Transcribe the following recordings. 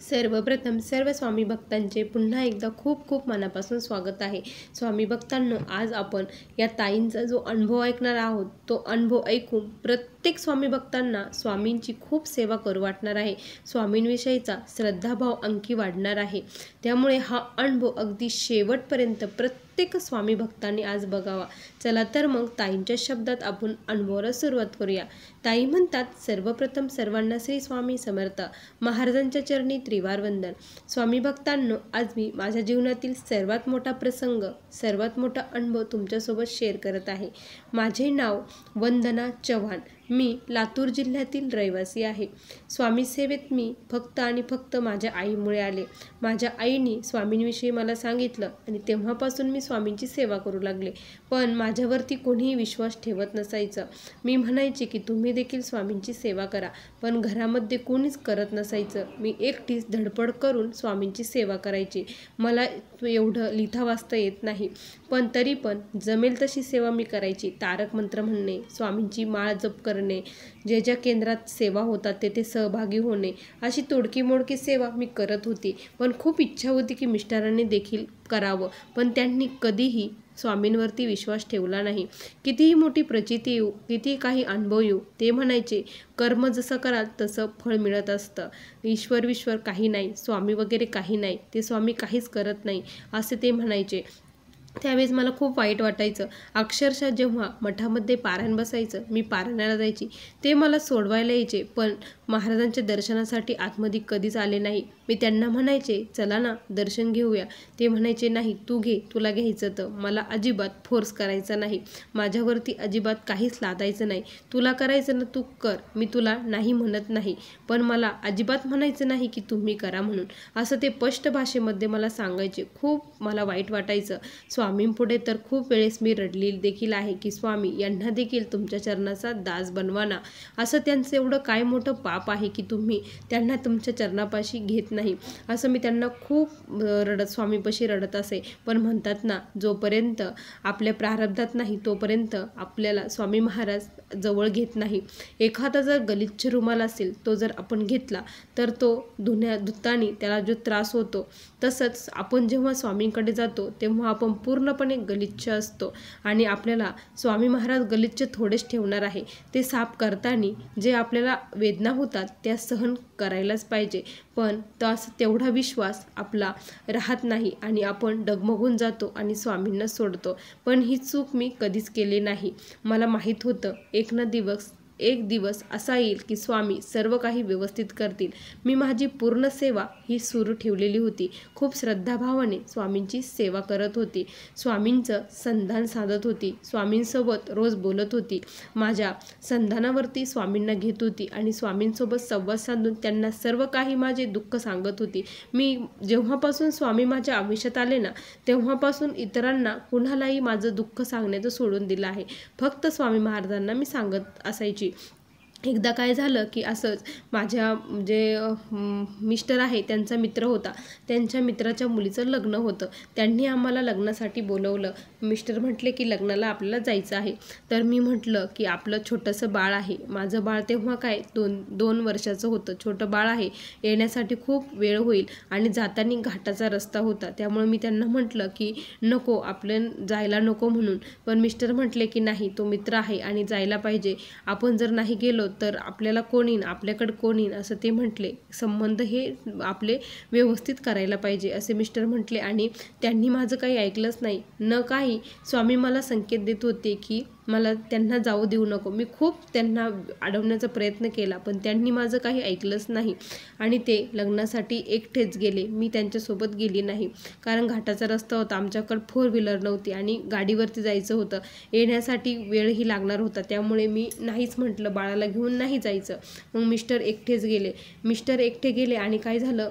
सर्वप्रथम सर्व स्वामी भक्तांचे पुन्हा एकदा खूप खूप मनापासून स्वागत आहे। स्वामी भक्तांनो, आज आपण या ताईंचा जो अनुभव ऐकणार आहोत तो अनुभव ऐकून प्रत्येक स्वामी भक्तांना स्वामींची खूप सेवा करू वाटणार आहे। स्वामींविषयीचा श्रद्धाभाव आणखी वाढणार आहे। त्यामुळे हा अनुभव अगदी शेवटपर्यंत प्रत्येक स्वामी भक्तांनी आज बघावा। चला तर मग ताईंच्या शब्दात आपण अनुभवाला सुरुवात करूया। ताई म्हणतात, सर्वप्रथम सर्वांना श्री स्वामी समर्थ महाराजांच्या चरणी त्रिवार वंदन। स्वामी भक्तांनो, आज मी माझ्या जीवनातील सर्वात मोठा प्रसंग, सर्वात मोठा अनुभव तुमच्यासोबत शेअर करत आहे। माझे नाव वंदना चव्हाण, मी लातूर जिल्ह्यातील रहिवासी आहे। स्वामी सेवेत मी फक्त आणि फक्त माझ्या आईमुळे आले। माझ्या आईने स्वामींविषयी मला सांगितलं आणि तेव्हापासून मी स्वामींची सेवा करू लागले। पण माझ्यावरती कोणीही विश्वास ठेवत नसायचं। मी म्हणायचे की तुम्ही देखील स्वामींची सेवा करा, पण घरामध्ये कोणीच करत नसायचं। मी एकटीच धडपड करून स्वामींची सेवा करायची। मला एवढं लिहिता वाचता येत नाही, पण तरी पण जमेल तशी सेवा मी करायची। तारक मंत्र म्हणणे, स्वामींची माळ जप करणे, जे ज्या केंद्रात सेवा होतात तेथे सहभागी होणे, अशी तोडकी मोडकी सेवा मी करत होती। पण खूप इच्छा होती की मिस्टरांनी देखील करावं, पण त्यांनी कधीही स्वामींवरती विश्वास ठेवला नाही। कितीही मोठी प्रचिती येऊ, किती काही अनुभव येऊ, ते म्हणायचे कर्म जसं कराल तसं फळ मिळत असतं। ईश्वर काही नाही, स्वामी वगैरे काही नाही, ते स्वामी काहीच करत नाही असे ते म्हणायचे। त्यावेळेस मला खूप वाईट वाटायचं। अक्षरशः जेव्हा मठामध्ये पारायण बसायचं, मी पारायणाला जायची, ते मला सोडवायला यायचे, पण महाराजांच्या दर्शनासाठी आतमध्ये कधीच आले नाही। मी त्यांना म्हणायचे, चला ना दर्शन घेऊया। ते म्हणायचे, नाही तू घे, तुला घ्यायचं तर। मला अजिबात फोर्स करायचा नाही, माझ्यावरती अजिबात काहीच लादायचं नाही। तुला करायचं ना तू कर, मी तुला नाही म्हणत नाही, पण मला अजिबात म्हणायचं नाही की तुम्ही करा म्हणून, असं ते स्पष्ट भाषेमध्ये मला सांगायचे। खूप मला वाईट वाटायचं। स्वामींपुढे तर खूप वेळेस मी रडली देखील आहे की स्वामी, यांना देखील तुमच्या चरणाचा दास बनवा ना। असं त्यांचं एवढं काय मोठं पाप आहे की तुम्ही त्यांना तुमच्या चरणापाशी घेत नाही, असं मी त्यांना खूप स्वामीपाशी रडत असे। पण म्हणतात ना, जोपर्यंत आपल्या प्रारब्धात नाही तोपर्यंत आपल्याला स्वामी महाराज जवळ घेत नाही। एखादा जर गलिच्छ रुमाल असेल, तो जर आपण घेतला तर तो धुतानी त्याला जो त्रास होतो, तसंच आपण जेव्हा स्वामींकडे जातो तेव्हा आपण पूर्णपणे गलिच्छ असतो आणि आपल्याला स्वामी महाराज गलिच्छ थोडेच ठेवणार आहे। ते साफ करताना जे आपल्याला वेदना होतात त्या सहन करायलाच पाहिजे, पण तेवढा विश्वास आपला राहत नाही आणि आपण डगमगून जातो आणि स्वामींना सोडतो। पण ही चूक मी कधीच केली नाही। मला माहीत होतं एक दिवस असा येईल की स्वामी सर्व काही व्यवस्थित करतील। मी माझी पूर्ण सेवा ही सुरू ठेवलेली होती। खूप श्रद्धाभावाने स्वामींची सेवा करत होती, स्वामींचं संधान साधत होती, स्वामींसोबत रोज बोलत होती, माझ्या संधानावरती स्वामींना घेत होती आणि स्वामींसोबत संवाद साधून त्यांना सर्व काही माझे दुःख सांगत होती। मी जेव्हापासून स्वामी माझ्या आयुष्यात आले ना, तेव्हापासून इतरांना कुणालाही माझं दुःख सांगण्याचं सोडून दिलं आहे। फक्त स्वामी महाराजांना मी सांगत असायची। एकदा काय झालं की असंच माझ्या जे मिस्टर आहे त्यांचा मित्र होता, त्यांच्या मित्राच्या मुलीचं लग्न होतं। त्यांनी आम्हाला लग्नासाठी बोलवलं। मिस्टर म्हटले की लग्नाला आपल्याला जायचं आहे। तर मी म्हटलं की आपलं छोटंसं बाळ आहे, माझं बाळ तेव्हा काय 2 वर्षाचं होतं, छोटं बाळ आहे, येण्यासाठी खूप वेळ होईल आणि जाताना घाटाचा रस्ता होता। त्यामुळे मी त्यांना म्हटलं की नको, आपलं जायला नको म्हणून। पण मिस्टर म्हटले की नाही, तो मित्र आहे आणि जायला पाहिजे, आपण जर नाही गेलो तर आपल्याला कोण येईन, आपल्याकडे कोण येईन, असं ते म्हटले। संबंध हे आपले व्यवस्थित करायला पाहिजे असे मिस्टर म्हटले आणि त्यांनी माझं काही ऐकलंच नाही न काही। स्वामी मला संकेत देत होते की मला त्यांना जाऊ देऊ नको। मी खूप त्यांना अडवण्याचा प्रयत्न केला, पण त्यांनी माझं काही ऐकलंच नाही आणि ते लग्नासाठी एकटेच गेले। मी त्यांच्यासोबत गेली नाही, कारण घाटाचा रस्ता होता, आमच्याकडे 4 व्हीलर नव्हती आणि गाडीवरती जायचं होतं, येण्यासाठी वेळही लागणार होता। त्यामुळे मी नाहीच म्हटलं, बाळाला घेऊन नाही जायचं। मग मिस्टर एकटे गेले आणि काय झालं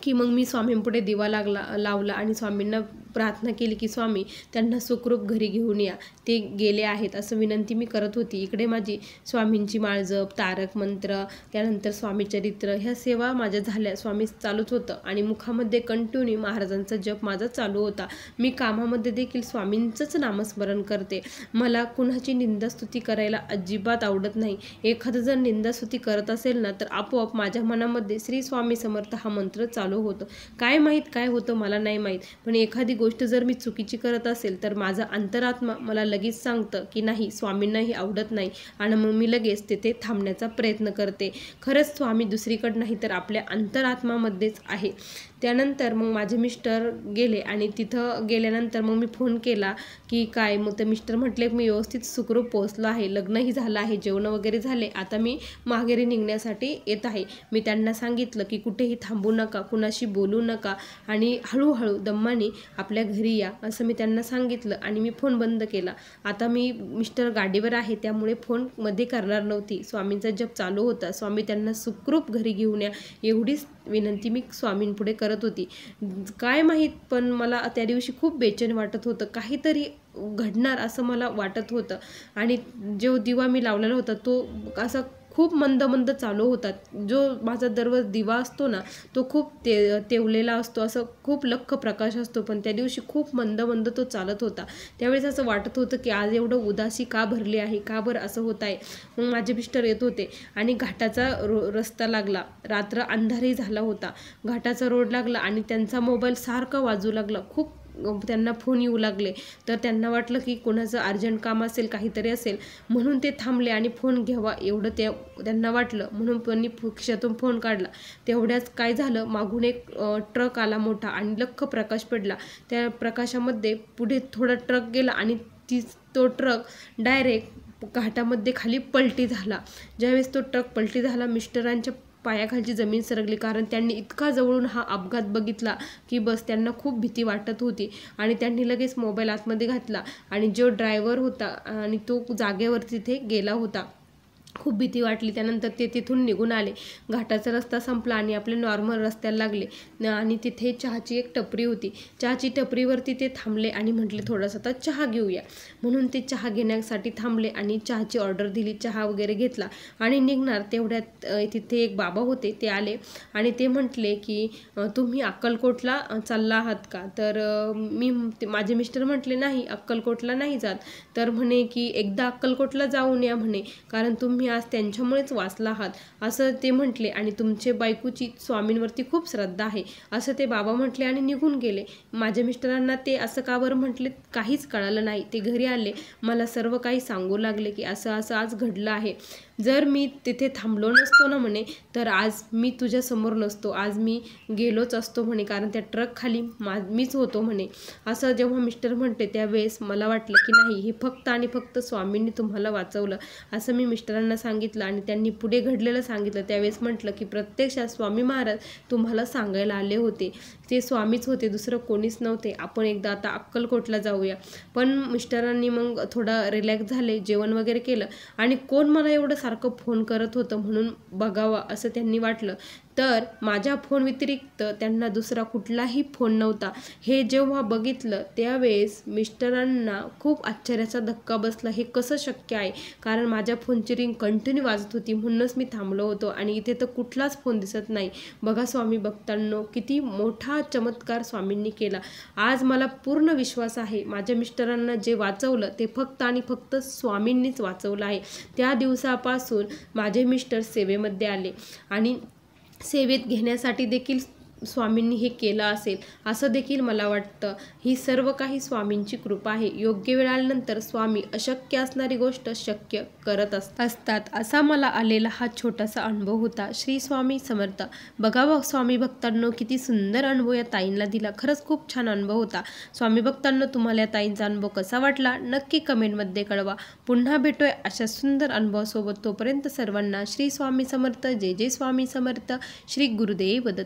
की मग मी स्वामींपुढे दिवा लावला आणि स्वामींना प्रार्थना केली की स्वामी त्यांना सुखरूप घरी घेऊन या, ते गेले आहेत असं विनंती मी करत होती. इकडे माझी स्वामींची माळ जप, तारक मंत्र, त्यानंतर स्वामीचरित्र ह्या सेवा माझ्या झाल्या. स्वामी चालूच होतं आणि मुखामध्ये कंटिन्यू महाराजांचा जप माझा चालू होता. मी कामामध्ये देखील स्वामींचंच नामस्मरण करते. मला कुणाची निंदास्तुती करायला अजिबात आवडत नाही. एखादं जर निंदास्तुती करत असेल ना तर आपोआप माझ्या मनामध्ये श्री स्वामी समर्थ हा मंत्र चालू होतो. काय माहीत काय होतं मला नाही माहीत, पण एखादी गोष्ट जर मी चुकीची करत असेल तर माझा अंतरात्मा मला लगेच सांगतं की नाही, स्वामींनाही आवडत नाही, आणि मग मी लगेच तिथे थांबण्याचा प्रयत्न करते. खरंच स्वामी दुसरीकडे नाही तर आपल्या अंतरात्मामध्येच आहे. त्यानंतर मग माझे मिस्टर गेले आणि तिथं गेल्यानंतर मग मी फोन केला की काय, मग तर मिस्टर म्हटले मी व्यवस्थित सुखरूप पोहोचलो आहे, लग्नही झालं आहे, जेवण वगैरे झाले, आता मी माघेरी निघण्यासाठी येत आहे. मी त्यांना सांगितलं की कुठेही थांबू नका, कुणाशी बोलू नका आणि हळूहळू दम्मानी आपल्या घरी या असं मी त्यांना सांगितलं आणि मी फोन बंद केला. आता मी मिस्टर गाडीवर आहे त्यामुळे फोन मध्ये करणार नव्हती. स्वामींचा जप चालू होता. स्वामी त्यांना सुखरूप घरी घेऊन या एवढीच विनंती मी स्वामींपुढे करत होती. काय माहीत, पण मला त्या दिवशी खूप बेचैन वाटत होतं, काहीतरी घडणार असं मला वाटत होतं. आणि जो दिवा मी लावलेला होता तो असा खूप मंद मंद चालू होता. जो माझा दररोज दिवा असतो ना तो खूप तेवलेला असतो, असं खूप लख्ख प्रकाश असतो, पण त्या दिवशी खूप मंद मंद तो चालत होता. त्यावेळेस असं वाटत होतं की आज एवढं उदासी का भरली आहे, का बरं असं होत आहे. मग माझे मिस्टर येत होते आणि घाटाचा रस्ता लागला, रात्र अंधारही झाला होता, घाटाचा रोड लागला आणि त्यांचा मोबाईल सारखा वाजू लागला. खूप त्यांना फोन येऊ लागले, तर त्यांना वाटलं की कोणाचं अर्जंट काम असेल, काहीतरी असेल, म्हणून ते थांबले आणि फोन घ्यावा एवढं त्यांना वाटलं, म्हणून त्यांनी खिशातून फोन काढला. तेवढ्याच काय झालं, मागून एक ट्रक आला मोठा आणि लख्ख प्रकाश पडला. त्या प्रकाशामध्ये पुढे थोडा ट्रक गेला आणि तो ट्रक डायरेक्ट घाटामध्ये खाली पलटी झाला. ज्यावेळेस तो ट्रक पलटी झाला, मिस्टरांच्या पायाखालची जमीन सरकली, कारण त्यांनी इतका जवळून हा अपघात बघितला की बस त्यांना खूप भीती वाटत होती. आणि त्यांनी लगेच मोबाईल आतमध्ये घातला आणि जो ड्रायव्हर होता आणि तो जागेवर तिथे गेला होता. खूप भीती वाटली. त्यानंतर ते तिथून निघून आले. घाटाचा रस्ता संपला आणि आपले नॉर्मल रस्त्याला लागले आणि तिथे चहाची एक टपरी होती. चहाची टपरीवरती ते थांबले आणि म्हटले थोडासा आता चहा घेऊया, म्हणून ते चहा घेण्यासाठी थांबले आणि चहाची ऑर्डर दिली, चहा वगैरे घेतला आणि निघणार तेवढ्यात तिथे एक बाबा होते, ते आले आणि ते म्हटले की तुम्ही अक्कलकोटला चालला आहात का? तर माझे मिस्टर म्हटले नाही, अक्कलकोटला नाही जात. तर म्हणे की एकदा अक्कलकोटला जाऊन या म्हणे, कारण तुम्ही आज त्यांच्यामुळेच वाचला आहात असं ते म्हटले आणि तुमचे बायकोची स्वामींवरती खूप श्रद्धा आहे असं ते बाबा म्हटले आणि निघून गेले. माझ्या मिस्टरांना ते असं का बरं म्हटले काहीच कळालं नाही. ते घरी आले, मला सर्व काही सांगू लागले की असं असं आज घडलं आहे. जर मी तिथे थांबलो नसतो ना म्हणे तर आज मी तुझ्या समोर नसतो, आज मी गेलोच असतो म्हणे, कारण त्या ट्रक खाली मीच होतो म्हणे. असं जेव्हा मिस्टर म्हणते त्यावेळेस मला वाटलं की नाही, हे फक्त आणि फक्त स्वामींनी तुम्हाला वाचवलं असं मी मिस्टरांना सांगितलं आणि त्यांनी पुढे घडलेलं सांगितलं. त्यावेळेस म्हटलं की प्रत्यक्षात स्वामी महाराज तुम्हाला सांगायला आले होते, ते स्वामीच होते, दुसरं कोणीच नव्हते. आपण एकदा आता अक्कलकोटला जाऊया. पण मिस्टरांनी मग थोडा रिलॅक्स झाले, जेवण वगैरे केलं आणि कोण मला एवढं सारखं फोन करत होतं म्हणून बघावा असं त्यांनी वाटलं. तर माझ्या फोन व्यतिरिक्त त्यांना दुसरा कुठलाही फोन नव्हता. हे जेव्हा बघितलं त्यावेळेस मिस्टरांना खूप आश्चर्याचा धक्का बसला, हे कसं शक्य आहे, कारण माझ्या फोनची रिंग कंटिन्यू वाजत होती, म्हणूनच मी थांबलो होतो आणि इथे तर कुठलाच फोन दिसत नाही. बघा स्वामी भक्तांनो, किती मोठा चमत्कार स्वामींनी केला. आज मला पूर्ण विश्वास आहे माझ्या मिस्टरांना जे वाचवलं ते फक्त आणि फक्त स्वामींनीच वाचवलं आहे. त्या दिवसापासून माझे मिस्टर सेवेमध्ये आले आणि सेवेत घेण्यासाठी देखील स्वामींनी हे केलं असेल असं देखील मला वाटतं. ही सर्व काही स्वामींची कृपा आहे. योग्य वेळ आल्यानंतर स्वामी अशक्य असणारी गोष्ट शक्य करत असतात. असा मला आलेला हा छोटासा अनुभव होता. श्री स्वामी समर्थ. बघा स्वामी भक्तांनो, किती सुंदर अनुभव या ताईंना दिला. खरंच खूप छान अनुभव होता. स्वामी भक्तांनो, तुम्हाला या ताईंचा अनुभव कसा वाटला नक्की कमेंटमध्ये कळवा. पुन्हा भेटूया अशा सुंदर अनुभवासोबत. तोपर्यंत सर्वांना श्री स्वामी समर्थ. जय जय स्वामी समर्थ. श्री गुरुदेव दत्त.